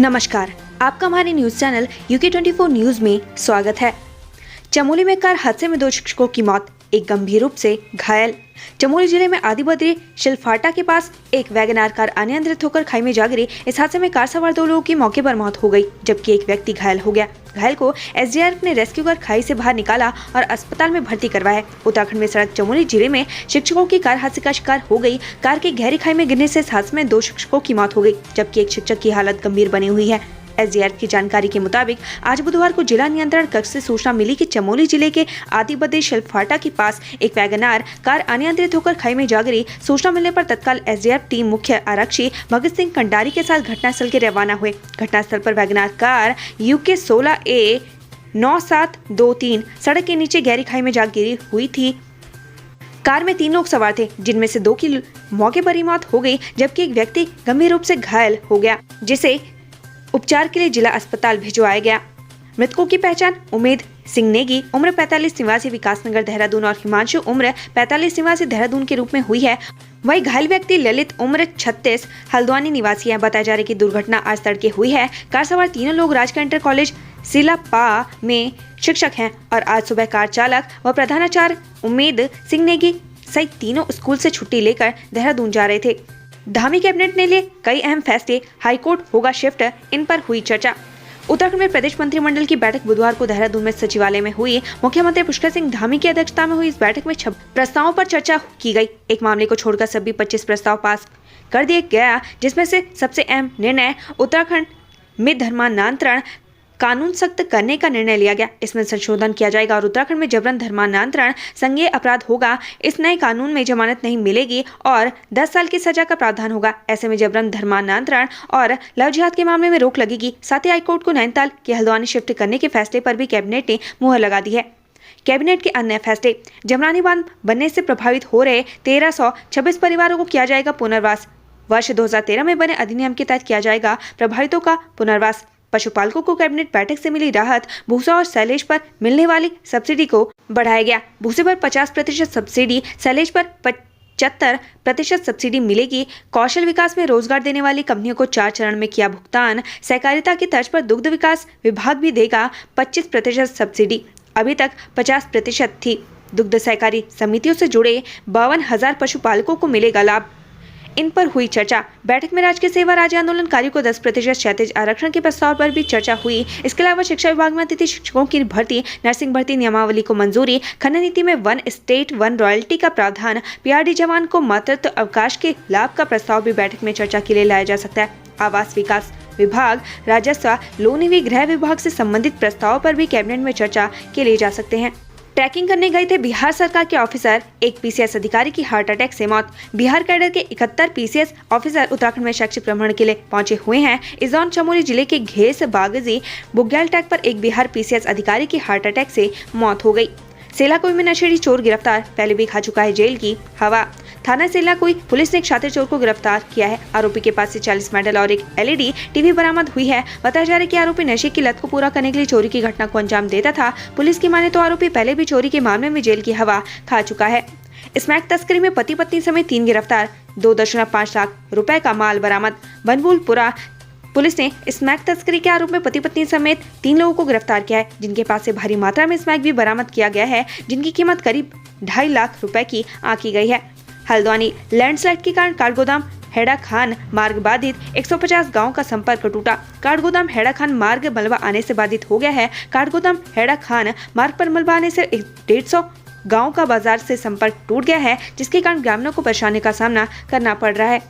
नमस्कार, आपका हमारे न्यूज चैनल UK24 न्यूज में स्वागत है। चमोली में कार हादसे में 2 शिक्षकों की मौत, एक गंभीर रूप से घायल। चमोली जिले में आदिबद्री शिलफाटा के पास एक वैगनार कार अनियंत्रित होकर खाई में जा गिरी। इस हादसे में कार सवार 2 लोगों की मौके पर मौत हो गई, जबकि एक व्यक्ति घायल हो गया। घायल को SDRF ने रेस्क्यू कर खाई से बाहर निकाला और अस्पताल में भर्ती करवाया है। उत्तराखंड में सड़क चमोली जिले में शिक्षकों की कार हादसे का शिकार हो गई। कार के गहरी खाई में गिरने से इस हादसे में 2 शिक्षकों की मौत हो गई, जबकि एक शिक्षक की हालत गंभीर बनी हुई है। SDRF की जानकारी के मुताबिक आज बुधवार को जिला नियंत्रण कक्ष से सूचना मिली कि चमोली जिले के आदिबद्री शिलफाटा के पास एक वैगनार कार अनियंत्रित होकर खाई में जा गिरी। सूचना मिलने पर तत्काल SDRF टीम मुख्य आरक्षी भगत सिंह कंडारी के साथ घटनास्थल के रवाना हुए। घटनास्थल पर वैगनार कार UK 16A 9723 सड़क के नीचे गहरी खाई में जा गिरी हुई थी। कार में 3 लोग सवार थे, जिनमें से 2 की मौके पर ही मौत हो गई, जबकि एक व्यक्ति गंभीर रूप से घायल हो गया, जिसे उपचार के लिए जिला अस्पताल भिजवाया गया। मृतकों की पहचान उमेद सिंह नेगी उम्र 45 निवासी विकासनगर देहरादून और हिमांशु उम्र 45 निवासी देहरादून के रूप में हुई है। वही घायल व्यक्ति ललित उम्र 36 हल्द्वानी निवासी है। बताया जा रहा है कि दुर्घटना आज तड़के हुई है। कार सवार तीनों लोग राजकीय इंटर कॉलेज सिलापा में शिक्षक हैं और आज सुबह कार चालक व प्रधानाचार्य उमेद सिंह नेगी सहित तीनों स्कूल से छुट्टी लेकर देहरादून जा रहे थे। धामी कैबिनेट ने लिए कई अहम फैसले, हाईकोर्ट होगा शिफ्ट, इन पर हुई चर्चा। उत्तराखंड में प्रदेश मंत्रिमंडल की बैठक बुधवार को देहरादून में सचिवालय में हुई। मुख्यमंत्री पुष्कर सिंह धामी की अध्यक्षता में हुई इस बैठक में 6 प्रस्तावों पर चर्चा की गई। एक मामले को छोड़कर सभी 25 प्रस्ताव पास कर दिया गया, जिसमें से सबसे अहम निर्णय उत्तराखंड में धर्मांतरण कानून सख्त करने का निर्णय लिया गया। इसमें संशोधन किया जाएगा और उत्तराखंड में जबरन धर्मांतरण संज्ञेय अपराध होगा। इस नए कानून में जमानत नहीं मिलेगी और 10 साल की सजा का प्रावधान होगा। ऐसे में जबरन धर्मांतरण और लव जिहाद के मामले में रोक लगेगी। साथ ही हाईकोर्ट को नैनीताल के हल्द्वानी शिफ्ट करने के फैसले पर भी कैबिनेट ने मुहर लगा दी है। कैबिनेट के अन्य फैसले, जमरानी बांध बनने से प्रभावित हो रहे 1326 परिवारों को किया जाएगा पुनर्वास। वर्ष 2013 में बने अधिनियम के तहत किया जाएगा प्रभावितों का पुनर्वास। पशुपालकों को कैबिनेट बैठक से मिली राहत, भूसा और सैलेज पर मिलने वाली सब्सिडी को बढ़ाया गया। भूसे पर 50% सब्सिडी, सैलेज पर 75% सब्सिडी मिलेगी। कौशल विकास में रोजगार देने वाली कंपनियों को 4 चरण में किया भुगतान। सहकारिता की तर्ज पर दुग्ध विकास विभाग भी देगा 25% सब्सिडी, अभी तक 50% थी। दुग्ध सहकारी समितियों से जुड़े 52,000 पशुपालकों को मिलेगा लाभ। इन पर हुई चर्चा। बैठक में राजकीय सेवा राज्य आंदोलनकारियों को 10% क्षैतिज आरक्षण के प्रस्ताव पर भी चर्चा हुई। इसके अलावा शिक्षा विभाग में अतिथि शिक्षकों की भर्ती, नर्सिंग भर्ती नियमावली को मंजूरी, खनन नीति में 1 स्टेट 1 रॉयल्टी का प्रावधान, PRD जवान को मातृत्व अवकाश के लाभ का प्रस्ताव भी बैठक में चर्चा के लिए लाया जा सकता है। आवास विकास विभाग, राजस्व, लोन व गृह विभाग से संबंधित प्रस्ताव पर भी कैबिनेट में चर्चा के लिए जा सकते हैं। ट्रैकिंग करने गए थे बिहार सरकार के ऑफिसर, एक PCS अधिकारी की हार्ट अटैक से मौत। बिहार कैडर के 71 PCS ऑफिसर उत्तराखंड में शैक्षिक भ्रमण के लिए पहुंचे हुए हैं। इस दौरान चमोली जिले के घेस बागजी बुग्याल टैग पर एक बिहार PCS अधिकारी की हार्ट अटैक से मौत हो गई। सेलाकुई में नशेड़ी चोर गिरफ्तार, पहले भी खा चुका है जेल की हवा। थाना सेलाकुई पुलिस ने एक शातिर चोर को गिरफ्तार किया है। आरोपी के पास से 40 मेडल और एक LED टीवी बरामद हुई है। बताया जा रहा है कि आरोपी नशे की लत को पूरा करने के लिए चोरी की घटना को अंजाम देता था। पुलिस की माने तो आरोपी पहले भी चोरी के मामले में जेल की हवा खा चुका है। स्मैक तस्करी में पति पत्नी समेत 3 गिरफ्तार, 2.5 लाख रुपए का माल बरामद। बनबुलपुरा पुलिस ने स्मैक तस्करी के आरोप में पति पत्नी समेत 3 लोगों को गिरफ्तार किया है, जिनके पास से भारी मात्रा में स्मैक भी बरामद किया गया है, जिनकी कीमत करीब 2.5 लाख रुपए की आंकी गई है। हल्द्वानी लैंडस्लाइड के कारण काठगोदाम हेड़ा खान मार्ग बाधित, 150 गांव का संपर्क टूटा। काठगोदाम हेड़ा खान मार्ग मलबा आने से बाधित हो गया है। काठगोदाम हेड़ा खान मार्ग पर मलबा आने से 150 गांव का बाजार से संपर्क टूट गया है, जिसके कारण ग्रामीणों को परेशानी का सामना करना पड़ रहा है।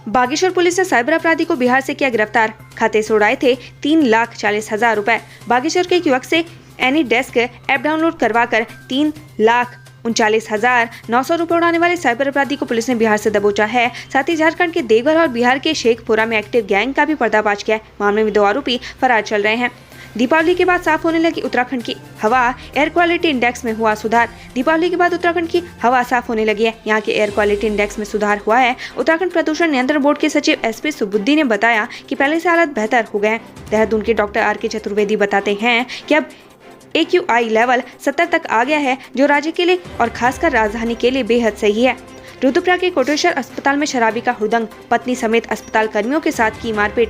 बागेश्वर पुलिस ने साइबर अपराधी को बिहार से किया गिरफ्तार, खाते से उड़ाए थे 3,40,000 रुपए। बागेश्वर के एक युवक से एनीडेस्क ऐप डाउनलोड करवाकर 3,39,900 रुपए उड़ाने वाले साइबर अपराधी को पुलिस ने बिहार से दबोचा है। साथ ही झारखंड के देवघर और बिहार के शेखपुरा में एक्टिव गैंग का भी पर्दाफाश किया है। मामले में 2 आरोपी फरार चल रहे हैं। दीपावली के बाद साफ होने लगी उत्तराखंड की हवा, एयर क्वालिटी इंडेक्स में हुआ सुधार। दीपावली के बाद उत्तराखंड की हवा साफ होने लगी है। यहाँ के एयर क्वालिटी इंडेक्स में सुधार हुआ है। उत्तराखंड प्रदूषण नियंत्रण बोर्ड के सचिव SP सुबुद्धि ने बताया कि पहले से हालत बेहतर हो गए हैं। देहरादून के डॉक्टर RK चतुर्वेदी बताते हैं कि अब AQI लेवल 70 तक आ गया है, जो राज्य के लिए और खासकर राजधानी के लिए बेहद सही है। रुद्रप्रयाग के कोटेश्वर अस्पताल में शराबी का हुड़दंग, पत्नी समेत अस्पताल कर्मियों के साथ की मारपीट।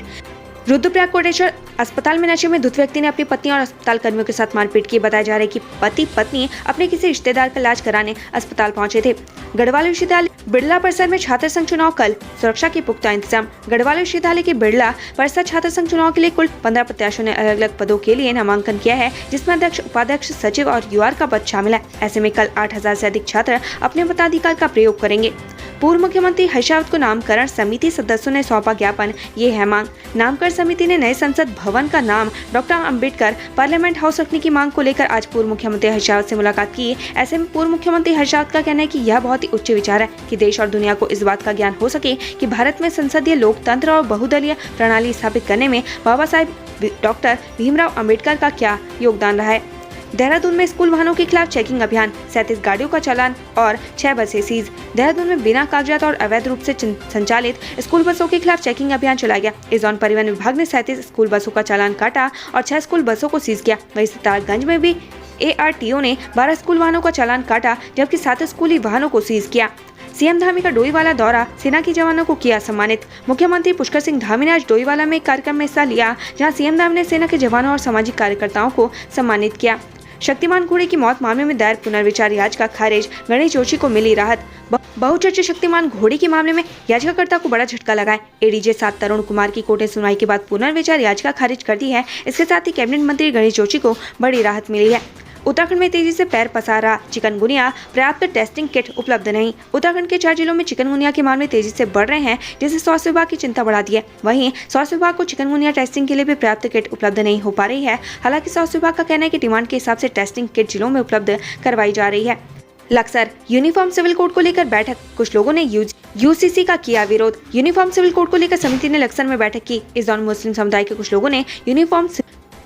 रुद्रप्रयाग कोटेश्वर अस्पताल में नशे में धुत व्यक्ति ने अपनी पत्नी और अस्पताल कर्मियों के साथ मारपीट की। बताया जा रहा है कि पति पत्नी अपने किसी रिश्तेदार का इलाज कराने अस्पताल पहुंचे थे। गढ़वाल विश्वविद्यालय बिड़ला परिसर में छात्र संघ चुनाव कल, सुरक्षा के पुख्ता इंतजाम। गढ़वाल विश्वविद्यालय के बिड़ला परिसर छात्र संघ चुनाव के लिए कुल 15 प्रत्याशियों ने अलग अलग पदों के लिए नामांकन किया है, जिसमें अध्यक्ष, उपाध्यक्ष, सचिव और यूआर का पद शामिल है। ऐसे में कल 8000 से अधिक छात्र अपने मताधिकार का प्रयोग करेंगे। पूर्व मुख्यमंत्री हर्षावत को नामकरण समिति सदस्यों ने सौंपा ज्ञापन। ये है मांग। नामकरण समिति ने नए संसद भवन का नाम डॉक्टर अंबेडकर पार्लियामेंट हाउस रखने की मांग को लेकर आज पूर्व मुख्यमंत्री हर्षावत से मुलाकात की। ऐसे में पूर्व मुख्यमंत्री हर्षावत का कहना है कि यह बहुत ही उच्च विचार है कि देश और दुनिया को इस बात का ज्ञान हो सके कि भारत में संसदीय लोकतंत्र और बहुदलीय प्रणाली स्थापित करने में बाबा साहेब डॉक्टर भीमराव अंबेडकर का क्या योगदान रहा है। देहरादून में स्कूल वाहनों के खिलाफ चेकिंग अभियान, 37 गाड़ियों का चालान और 6 बसें सीज। देहरादून में बिना कागजात और अवैध रूप से संचालित स्कूल बसों के खिलाफ चेकिंग अभियान चलाया गया। इस दौरान परिवहन विभाग ने 37 स्कूल बसों का चालान काटा और 6 स्कूल बसों को सीज किया। वहीं सितारगंज में भी ARTO ने 12 स्कूल वाहनों का चालान काटा, जबकि 7 स्कूली वाहनों को सीज किया। सीएम धामी का डोईवाला दौरा, सेना के जवानों को किया सम्मानित। मुख्यमंत्री पुष्कर सिंह धामी ने आज डोईवाला में एक कार्यक्रम में हिस्सा लिया, जहां सीएम धामी ने सेना के जवानों और सामाजिक कार्यकर्ताओं को सम्मानित किया। शक्तिमान घोड़े की मौत मामले में दायर पुनर्विचार याचिका खारिज, गणेश जोशी को मिली राहत। बहुचर्चित शक्तिमान घोड़े के मामले में याचिकाकर्ता को बड़ा झटका लगा है। ADJ 7 तरुण कुमार की कोर्ट ने सुनवाई के बाद पुनर्विचार याचिका खारिज कर दी है। इसके साथ ही कैबिनेट मंत्री गणेश जोशी को बड़ी राहत मिली है। उत्तराखंड में तेजी से पैर पसार रहा चिकनगुनिया, पर्याप्त टेस्टिंग किट उपलब्ध नहीं। उत्तराखंड के 4 जिलों में चिकनगुनिया के मामले तेजी से बढ़ रहे हैं, जिससे स्वास्थ्य विभाग की चिंता बढ़ा दी है। वहीं स्वास्थ्य विभाग को चिकनगुनिया टेस्टिंग के लिए भी पर्याप्त किट उपलब्ध नहीं हो पा रही है। हालांकि स्वास्थ्य विभाग का कहना है कि डिमांड के हिसाब से टेस्टिंग किट जिलों में उपलब्ध करवाई जा रही है। लक्सर यूनिफॉर्म सिविल कोड को लेकर बैठक, कुछ लोगों ने UCC का किया विरोध। यूनिफॉर्म सिविल कोड को लेकर समिति ने लक्सर में बैठक की। इस दौरान मुस्लिम समुदाय के कुछ लोगों ने यूनिफॉर्म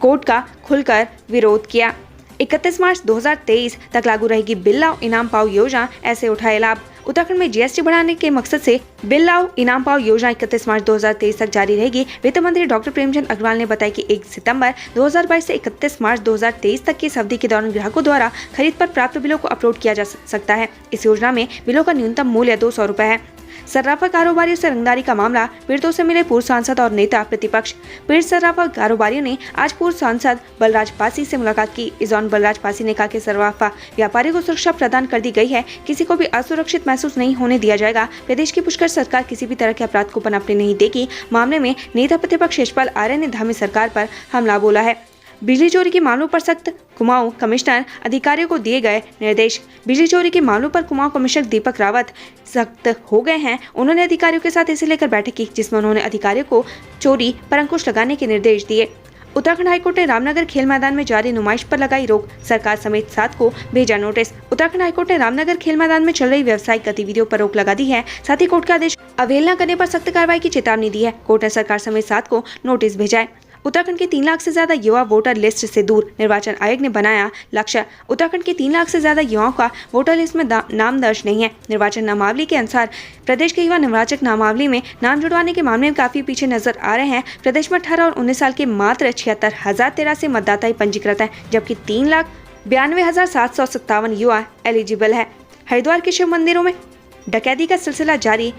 कोड का खुलकर विरोध किया। 31 मार्च 2023 तक लागू रहेगी बिल लाओ इनाम पाओ योजना, ऐसे उठाए लाभ। उत्तराखंड में GST बढ़ाने के मकसद से बिल लाओ इनाम पाओ योजना 31 मार्च 2023 तक जारी रहेगी। वित्त मंत्री डॉक्टर प्रेमचंद अग्रवाल ने बताया कि 1 सितंबर 2022 से 31 मार्च 2023 तक की इस अवधि के दौरान ग्राहकों द्वारा खरीद पर प्राप्त बिलों को अपलोड किया जा सकता है। इस योजना में बिलों का न्यूनतम मूल्य 200 रुपए है। सर्राफा कारोबारियों से रंगदारी का मामला, पीड़ितों से मिले पूर्व सांसद और नेता प्रतिपक्ष। पीड़ित सर्राफा कारोबारियों ने आज पूर्व सांसद बलराज पासी से मुलाकात की। इस दौरान बलराज पासी ने कहा कि सर्राफा व्यापारियों को सुरक्षा प्रदान कर दी गई है, किसी को भी असुरक्षित महसूस नहीं होने दिया जाएगा। प्रदेश की पुष्कर सरकार किसी भी तरह के अपराध को पनपने नहीं देगी। मामले में नेता प्रतिपक्ष यशपाल आर्य ने धामी सरकार पर हमला बोला है। बिजली चोरी के मामलों पर सख्त, कुमाऊं कमिश्नर अधिकारियों को दिए गए निर्देश। बिजली चोरी के मामलों पर कुमाऊं कमिश्नर दीपक रावत सख्त हो गए हैं। उन्होंने अधिकारियों के साथ इसे लेकर बैठक की, जिसमें उन्होंने अधिकारियों को चोरी पर अंकुश लगाने के निर्देश दिए। उत्तराखंड हाईकोर्ट ने रामनगर खेल मैदान में जारी नुमाइश पर लगाई रोक, सरकार समेत 7 को भेजा नोटिस। उत्तराखंड हाईकोर्ट ने रामनगर खेल मैदान में चल रही व्यावसायिक गतिविधियों पर रोक लगा दी है। साथ ही कोर्ट का आदेश अवहेलना करने पर सख्त कार्रवाई की चेतावनी दी है। कोर्ट ने सरकार समेत 7 को नोटिस भेजा है। उत्तराखंड के 3 लाख से ज्यादा युवा वोटर लिस्ट से दूर, निर्वाचन आयोग ने बनाया लक्ष्य। उत्तराखंड के 3 लाख से ज्यादा युवाओं का वोटर लिस्ट में नाम दर्ज नहीं है। निर्वाचन नामावली के अनुसार प्रदेश के युवा निर्वाचक नामावली में नाम जुड़वाने के मामले में काफी पीछे नजर आ रहे हैं। प्रदेश में 18 और 19 साल के मात्र 76,013 मतदाता ही पंजीकृत है, जबकि 3,92,757 युवा एलिजिबल है। हरिद्वार के शिव मंदिरों में डकैती का सिलसिला जारी,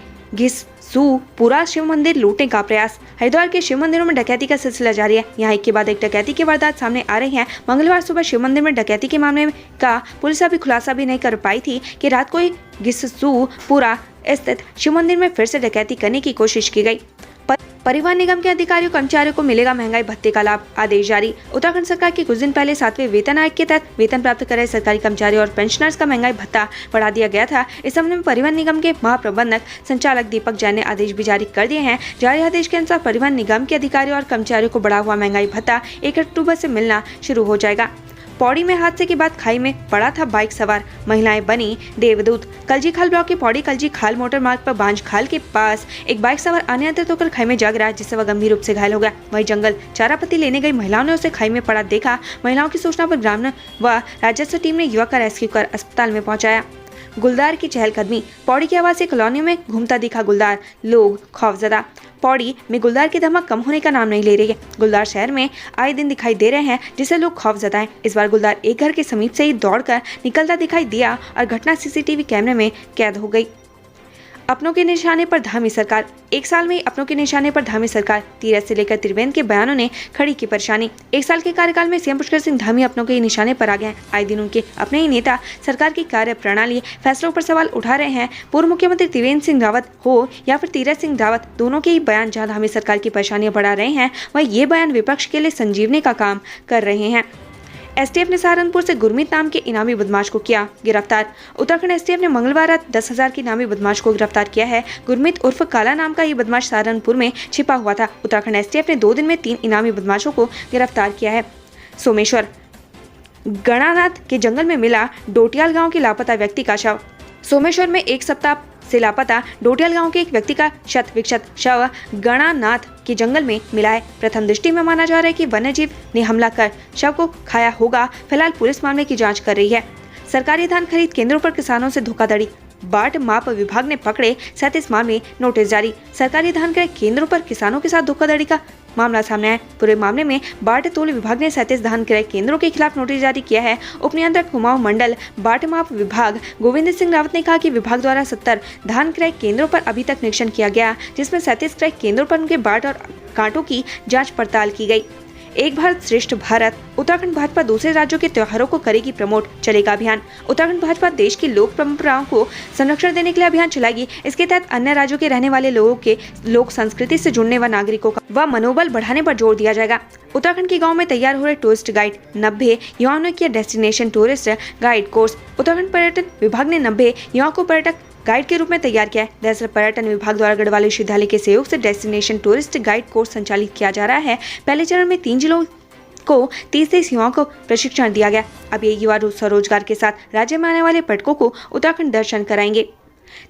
पूरा शिव मंदिर लूटने का प्रयास। हरिद्वार के शिव मंदिरों में डकैती का सिलसिला जारी है। यहाँ एक के बाद एक डकैती की वारदात सामने आ रही है। मंगलवार सुबह शिव मंदिर में डकैती के मामले का पुलिस अभी खुलासा भी नहीं कर पाई थी कि रात को पूरा स्थित शिव मंदिर में फिर से डकैती करने की कोशिश की गई। परिवहन निगम के अधिकारियों कर्मचारियों को मिलेगा महंगाई भत्ते का लाभ, आदेश जारी। उत्तराखंड सरकार के कुछ दिन पहले 7वें वेतन आयोग के तहत वेतन प्राप्त कर रहे सरकारी कर्मचारियों और पेंशनर्स का महंगाई भत्ता बढ़ा दिया गया था। इस संबंध में परिवहन निगम के महाप्रबंधक संचालक दीपक जैन ने आदेश भी जारी कर दिए हैं। जारी आदेश के अनुसार परिवहन निगम के अधिकारियों और कर्मचारियों को बढ़ा हुआ महंगाई भत्ता 1 अक्टूबर से मिलना शुरू हो जाएगा। पौड़ी में हादसे के बाद खाई में पड़ा था बाइक सवार, महिलाएं बनी देवदूत। कलजी खाल ब्लॉक के पौड़ी कलजी खाल मोटर मार्ग पर बांझ खाल के पास एक बाइक सवार अनियंत्रित होकर खाई में जा गिरा, जिससे वह गंभीर रूप से घायल हो गया। वहीं जंगल चारा पत्ती लेने गई महिलाओं ने उसे खाई में पड़ा देखा। महिलाओं की सूचना पर ग्रामीण व राजस्व टीम ने युवक का रेस्क्यू कर अस्पताल में पहुंचाया। गुलदार की चहलकदमी, पौड़ी की आवासीय कॉलोनी में घूमता दिखा गुलदार, लोग खौफजदा। पौड़ी में गुलदार की धमक कम होने का नाम नहीं ले रही है। गुलदार शहर में आए दिन दिखाई दे रहे हैं, जिससे लोग खौफजदा हैं। इस बार गुलदार एक घर के समीप से ही दौड़कर निकलता दिखाई दिया और घटना CCTV कैमरे में कैद हो गई। अपनों के निशाने पर धामी सरकार। एक साल में ही अपनों के निशाने पर धामी सरकार। तीरथ से लेकर त्रिवेंद्र के बयानों ने खड़ी की परेशानी। एक साल के कार्यकाल में सीएम पुष्कर सिंह धामी अपनों के निशाने पर आ गए हैं। आए दिन उनके अपने ही नेता सरकार की कार्य प्रणाली फैसलों पर सवाल उठा रहे हैं। पूर्व मुख्यमंत्री त्रिवेंद्र सिंह रावत हो या फिर तीरथ सिंह रावत, दोनों के ही बयान जहां धामी सरकार की परेशानियां बढ़ा रहे हैं, वहीं ये बयान विपक्ष के लिए संजीवनी का काम कर रहे हैं। एसटीएफ ने सहारनपुर से गुरमीत नाम के इनामी बदमाश को किया गिरफ्तार। उत्तराखंड एसटीएफ ने मंगलवार रात 10,000 के इनामी बदमाश को गिरफ्तार किया है। गुरमीत उर्फ काला नाम का ये बदमाश सहारनपुर में छिपा हुआ था। उत्तराखंड एसटीएफ ने 2 दिन में 3 इनामी बदमाशों को गिरफ्तार किया है। सोमेश्वर गणानाथ के जंगल में मिला डोटियाल गाँव के लापता व्यक्ति का शव। सोमेश्वर में एक सप्ताह से लापता डोटियाल गांव के एक व्यक्ति का शत विक्षत शव गणानाथ के जंगल में मिला है। प्रथम दृष्टि में माना जा रहा है कि वन्यजीव ने हमला कर शव को खाया होगा। फिलहाल पुलिस मामले की जांच कर रही है। सरकारी धान खरीद केंद्रों पर किसानों से धोखाधड़ी। बाट माप विभाग ने पकड़े 37 मामले, नोटिस जारी। सरकारी धान क्रय केंद्रों पर किसानों के साथ धोखाधड़ी का मामला सामने आया। पूरे मामले में बाट तोल विभाग ने 37 धान क्रय केंद्रों के खिलाफ नोटिस जारी किया है। उप नियंत्रक कुमाऊं मंडल बाट माप विभाग गोविंद सिंह रावत ने कहा कि विभाग द्वारा 70 धान क्रय केंद्रों पर अभी तक निरीक्षण किया गया, जिसमें 37 क्रय केंद्रों पर उनके बाट और कांटों की जाँच पड़ताल की गयी। एक भारत श्रेष्ठ भारत। उत्तराखंड भाजपा दूसरे राज्यों के त्योहारों को करेगी प्रमोट, चलेगा अभियान। उत्तराखंड भाजपा देश की लोक परंपराओं को संरक्षण देने के लिए अभियान चलाएगी। इसके तहत अन्य राज्यों के रहने वाले लोगों के लोक संस्कृति से जुड़ने व नागरिकों का मनोबल बढ़ाने पर जोर दिया जाएगा। उत्तराखंड के गाँव में तैयार हो रहे टूरिस्ट गाइड। 90 युवाओं ने किया destination tourist guide course. Uttarakhand पर्यटन विभाग ने 90 युवाओं को पर्यटक गाइड के रूप में तैयार किया है। दरअसल पर्यटन विभाग द्वारा गढ़वाल विश्वविद्यालय के सहयोग से डेस्टिनेशन टूरिस्ट गाइड कोर्स संचालित किया जा रहा है। पहले चरण में 3 जिलों को 30 युवाओं को प्रशिक्षण दिया गया। अब ये युवा स्वरोजगार के साथ राज्य में आने वाले पर्यटकों को उत्तराखंड दर्शन कराएंगे।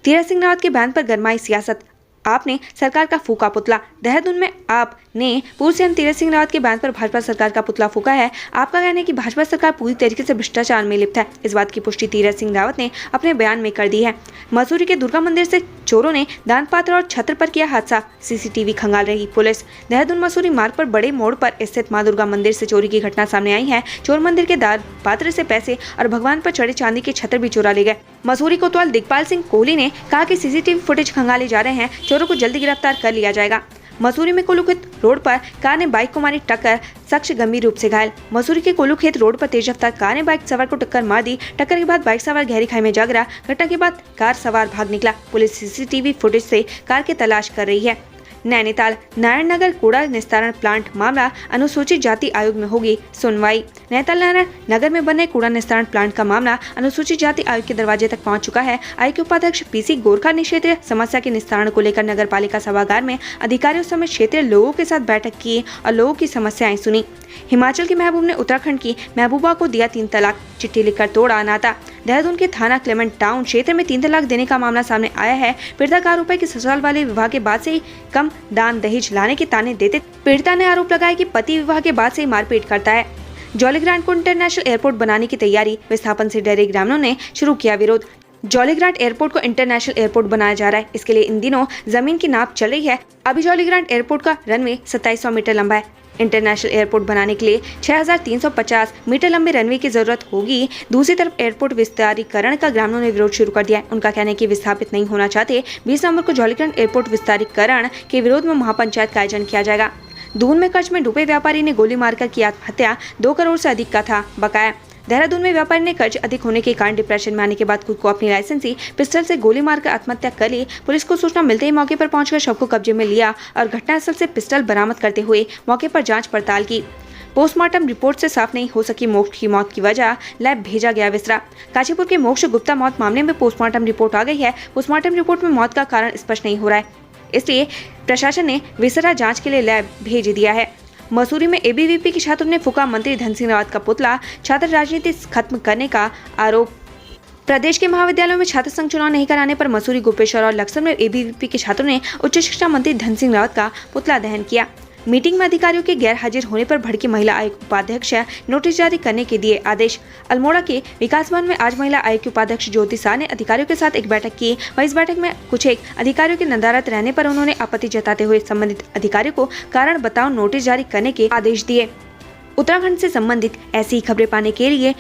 तीरथ सिंह रावत के बयान पर गरमाई सियासत। आपने सरकार का फूका पुतला। देहरादून में आपने पूर्व सीएम तीरथ सिंह रावत के बयान पर भाजपा सरकार का पुतला फूका है। आपका कहना है कि भाजपा सरकार पूरी तरीके से भ्रष्टाचार में लिप्त है। इस बात की पुष्टि तीरथ सिंह रावत ने अपने बयान में कर दी है। मसूरी के दुर्गा मंदिर से चोरों ने दान पात्र और छत्र पर किया हादसा। सीसीटीवी खंगाल रही पुलिस। देहरादून मसूरी मार्ग पर बड़े मोड़ पर स्थित मां दुर्गा मंदिर से चोरी की घटना सामने आई है। चोर मंदिर के दान पात्र से पैसे और भगवान पर चढ़े चांदी के छत्र भी चुरा ले गए। मसूरी कोतवाल दिग्पाल सिंह कोहली ने कहा कि सीसीटीवी फुटेज खंगाले जा रहे हैं, चोरों को जल्दी गिरफ्तार कर लिया जाएगा। मसूरी में कोलूखेत रोड पर कार ने बाइक को मारी टक्कर, शख्स गंभीर रूप से घायल। मसूरी के कोलूखेत रोड पर तेज रफ्तार कार ने बाइक सवार को टक्कर मार दी। टक्कर के बाद बाइक सवार गहरी खाई में जा गिरा। घटना के बाद कार सवार भाग निकला। पुलिस सीसीटीवी फुटेज से कार की तलाश कर रही है। नैनीताल नारायण नगर कूड़ा निस्तारण प्लांट मामला अनुसूचित जाति आयोग में होगी सुनवाई। नैनीताल नारायण नगर में बने कूड़ा निस्तारण प्लांट का मामला अनुसूचित जाति आयोग के दरवाजे तक पहुंच चुका है। आयोग के उपाध्यक्ष पीसी गोरखा ने क्षेत्रीय समस्या के निस्तारण को लेकर नगर पालिका सभागार में अधिकारियों समेत क्षेत्रीय लोगों के साथ बैठक की और लोगों की समस्याएं सुनी। हिमाचल के महबूब ने उत्तराखंड की महबूबा को दिया 3 तलाक, चिट्ठी लिखकर तोड़ा नाता। देहरादून के थाना क्लेमेंट टाउन क्षेत्र में 3 तलाक देने का मामला सामने आया है। पीड़िता का आरोप है कि ससुराल वाले विवाह के बाद से ही कम दान दहेज लाने के ताने देते। पीड़िता ने आरोप लगाया कि पति विवाह के बाद से ही मारपीट करता है। जॉलीग्रांट को इंटरनेशनल एयरपोर्ट बनाने की तैयारी। विस्थापन से डरे ग्रामीणों ने शुरू किया विरोध। जॉलीग्रांट एयरपोर्ट को इंटरनेशनल एयरपोर्ट बनाया जा रहा है। इसके लिए इन दिनों जमीन की नाप चल रही है। अभी जॉलीग्रांट एयरपोर्ट का रनवे 2700 मीटर लंबा है। इंटरनेशनल एयरपोर्ट बनाने के लिए 6350 मीटर लंबे रनवे की जरूरत होगी। दूसरी तरफ एयरपोर्ट विस्तारीकरण का ग्रामीणों ने विरोध शुरू कर दिया है। उनका कहना है कि विस्थापित नहीं होना चाहते। 20 नवंबर को जॉलीग्रांट एयरपोर्ट विस्तारीकरण के विरोध में महापंचायत का आयोजन किया जाएगा। दून में कर्ज में डूबे व्यापारी ने गोली मारकर की आत्महत्या। 2 करोड़ से अधिक का था बकाया। देहरादून में व्यापारी ने कर्ज अधिक होने के कारण डिप्रेशन में आने के बाद खुद को अपनी लाइसेंसी पिस्टल से गोली मारकर आत्महत्या कर ली। पुलिस को सूचना मिलते ही मौके पर पहुंचकर शव को कब्जे में लिया और घटनास्थल से पिस्टल बरामद करते हुए मौके पर जांच पड़ताल की। पोस्टमार्टम रिपोर्ट से साफ नहीं हो सकी मोक्ष की मौत की वजह, लैब भेजा गया विसरा। काशीपुर के मोक्ष गुप्ता मौत मामले में पोस्टमार्टम रिपोर्ट आ गई है। पोस्टमार्टम रिपोर्ट में मौत का कारण स्पष्ट नहीं हो रहा है, इसलिए प्रशासन ने विसरा जाँच के लिए लैब भेज दिया है। मसूरी में एबीवीपी के छात्रों ने फूका मंत्री धन सिंह रावत का पुतला। छात्र राजनीति खत्म करने का आरोप। प्रदेश के महाविद्यालयों में छात्र संघ चुनाव नहीं कराने पर मसूरी, गोपेश्वर और लक्सर में एबीवीपी के छात्रों ने उच्च शिक्षा मंत्री धन सिंह रावत का पुतला दहन किया। मीटिंग में अधिकारियों के गैर हाजिर होने पर भड़की महिला आयोग उपाध्यक्ष नोटिस जारी करने के दिए आदेश। अल्मोड़ा के विकास भवन में आज महिला आयोग के उपाध्यक्ष ज्योति शाह ने अधिकारियों के साथ एक बैठक की। वहीं इस बैठक में कुछ एक अधिकारियों के नदारत रहने पर उन्होंने आपत्ति जताते हुए संबंधित अधिकारियों को कारण बताओ नोटिस जारी करने के आदेश दिए। उत्तराखंड से संबंधित ऐसी खबरें पाने के लिए